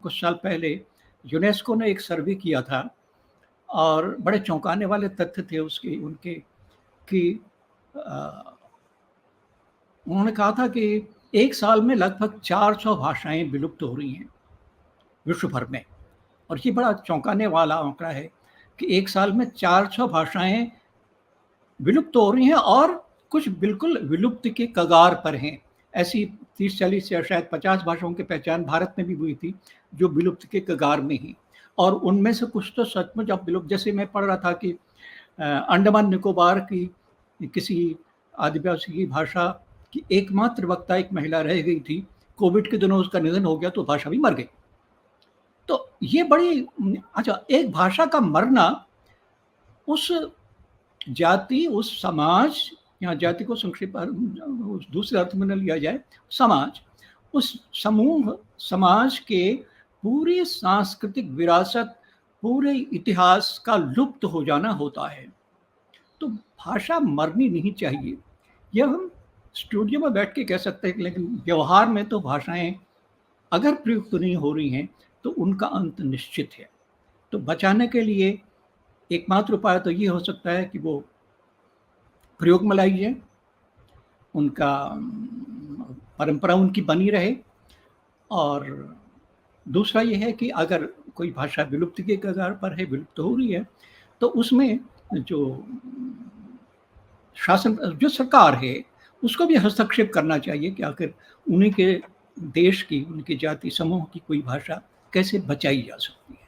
कुछ साल पहले यूनेस्को ने एक सर्वे किया था और बड़े चौंकाने वाले तथ्य थे उसके उनके कि अ, उन्होंने कहा था कि एक साल में लगभग 400 भाषाएँ विलुप्त हो रही हैं विश्व भर में। और ये बड़ा चौंकाने वाला आंकड़ा है कि एक साल में 400 भाषाएँ विलुप्त हो रही हैं और कुछ बिल्कुल विलुप्त के कगार पर हैं। ऐसी 30-40 या शायद 50 भाषाओं की पहचान भारत में भी हुई थी, जो विलुप्त के कगार में हैं। और उनमें से कुछ तो सचमुच अब विलुप्त, जैसे मैं पढ़ रहा था कि अंडमान निकोबार की किसी आदिवासी की भाषा की एकमात्र वक्ता एक महिला रह गई थी। कोविड के दिनों उसका निधन हो गया तो भाषा भी मर गई। तो ये बड़ी अच्छा, एक भाषा का मरना उस जाति, उस समाज, या जाति को संक्षेप उस दूसरे अर्थ में न लिया जाए, समाज, उस समूह समाज के पूरी सांस्कृतिक विरासत, पूरे इतिहास का लुप्त हो जाना होता है। तो भाषा मरनी नहीं चाहिए। यह हम स्टूडियो में बैठ के कह सकते हैं, लेकिन व्यवहार में तो भाषाएँ अगर प्रयुक्त नहीं हो रही हैं, तो उनका अंत निश्चित है। तो बचाने के लिए एकमात्र उपाय तो ये हो सकता है कि वो प्रयोग में लाई जाए, उनका परंपरा उनकी बनी रहे। और दूसरा ये है कि अगर कोई भाषा विलुप्ति के कगार पर है, विलुप्त हो रही है, तो उसमें जो शासन, जो सरकार है, उसको भी हस्तक्षेप करना चाहिए कि आखिर उन्हीं के देश की, उनके जाति समूह की कोई भाषा कैसे बचाई जा सकती है।